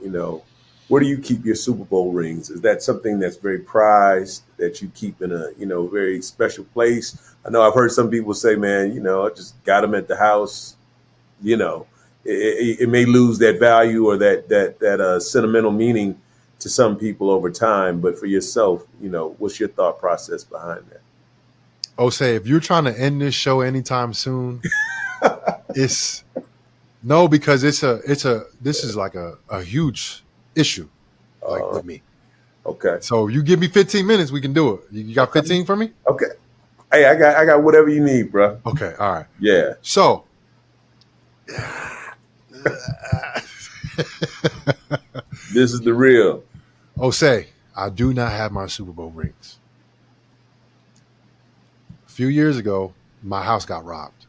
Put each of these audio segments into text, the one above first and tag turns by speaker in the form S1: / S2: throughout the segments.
S1: you know, where do you keep your Super Bowl rings? Is that something that's very prized that you keep in a, very special place? I know I've heard some people say, man, I just got them at the house. It may lose that value or that sentimental meaning to some people over time. But for yourself, what's your thought process behind that?
S2: Osei, if you're trying to end this show anytime soon, it's no, because this is like a huge issue, like with me.
S1: Okay.
S2: So you give me 15 minutes, we can do it. You got 15 for me?
S1: Okay. Hey, I got whatever you need, bro.
S2: Okay. All right.
S1: Yeah.
S2: So
S1: this is the real.
S2: Osei, I do not have my Super Bowl rings. A few years ago, my house got robbed.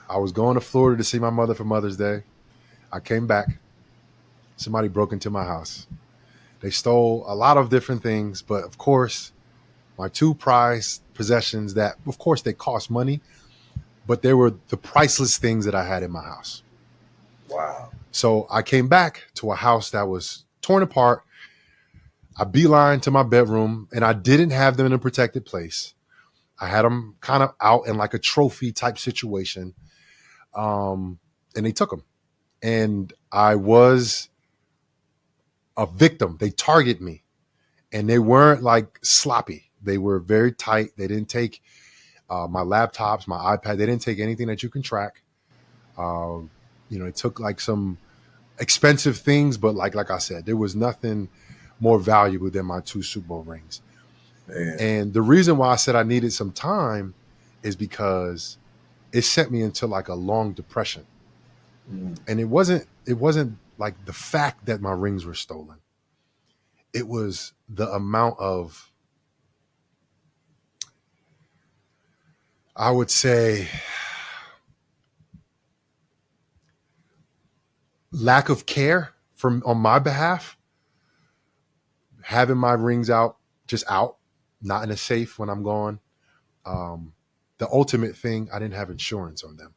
S2: I was going to Florida to see my mother for Mother's Day. I came back. Somebody broke into my house. They stole a lot of different things, but of course, my two prized possessions that, of course, they cost money, but they were the priceless things that I had in my house.
S1: Wow.
S2: So I came back to a house that was torn apart. I beeline to my bedroom, and I didn't have them in a protected place. I had them kind of out in like a trophy type situation. And they took them. And I was a victim. They targeted me. And they weren't like sloppy. They were very tight. They didn't take my laptops, my iPad. They didn't take anything that you can track. It took like some expensive things, but like I said, there was nothing more valuable than my two Super Bowl rings.
S1: Man.
S2: And the reason why I said I needed some time is because it sent me into like a long depression. And it wasn't like the fact that my rings were stolen. It was the amount of, I would say, lack of care on my behalf, having my rings out, not in a safe when I'm gone. The ultimate thing, I didn't have insurance on them.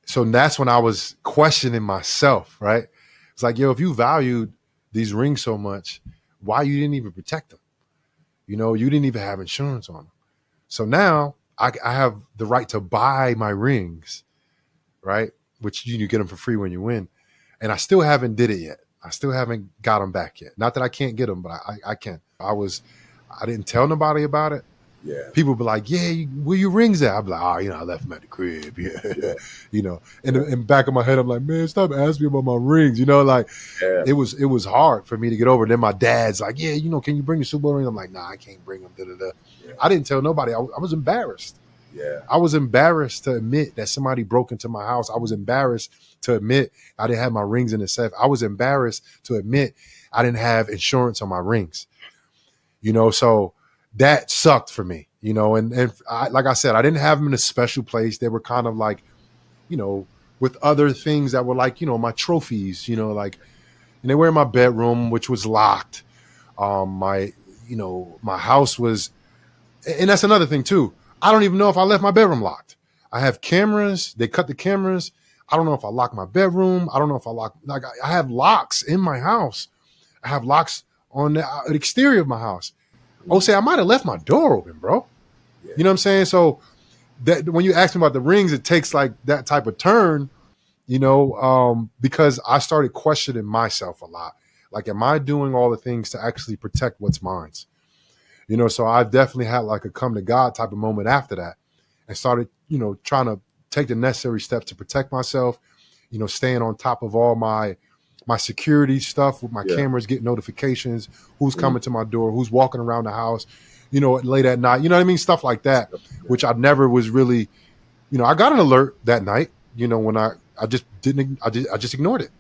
S2: So that's when I was questioning myself, right? It's like, yo, if you valued these rings so much, why you didn't even protect them? You didn't even have insurance on them. So now I have the right to buy my rings, right? Which you get them for free when you win. And I still haven't did it yet. I still haven't got them back yet. Not that I can't get them, but I can. I didn't tell nobody about it.
S1: Yeah.
S2: People be like, yeah, where your rings at? I'm like, I left them at the crib. Yeah. And in the back of my head, I'm like, man, stop asking me about my rings. It was hard for me to get over. Then my dad's like, yeah, can you bring your Super Bowl ring? I'm like, nah, I can't bring them. Yeah. I didn't tell nobody. I was embarrassed.
S1: Yeah.
S2: I was embarrassed to admit that somebody broke into my house. I was embarrassed to admit I didn't have my rings in the safe. I was embarrassed to admit I didn't have insurance on my rings. So that sucked for me, and I, like I said, I didn't have them in a special place. They were kind of like, with other things that were like, my trophies, and they were in my bedroom, which was locked. My house was, and that's another thing too. I don't even know if I left my bedroom locked. I have cameras. They cut the cameras. I don't know if I locked my bedroom. I don't know if I have locks in my house. I have locks on the exterior of my house. Osei, I might have left my door open, bro.
S1: Yeah.
S2: You know what I'm saying? So that when you ask me about the rings, it takes like that type of turn, because I started questioning myself a lot. Like, am I doing all the things to actually protect what's mine? So I've definitely had like a come to God type of moment after that, and started, trying to take the necessary steps to protect myself, staying on top of all my security stuff with my cameras, get notifications, who's coming to my door, who's walking around the house, late at night, you know what I mean? Stuff like that, which I never was really, I got an alert that night, when I just ignored it.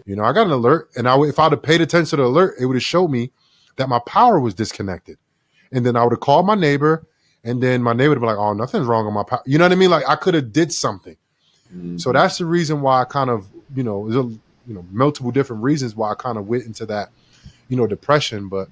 S2: I got an alert, and if I'd have paid attention to the alert, it would have showed me that my power was disconnected. And then I would have called my neighbor, and then my neighbor would be like, oh, nothing's wrong with my power. You know what I mean? Like, I could have did something. Mm-hmm. So that's the reason why I kind of, there's multiple different reasons why I kind of went into that, depression. But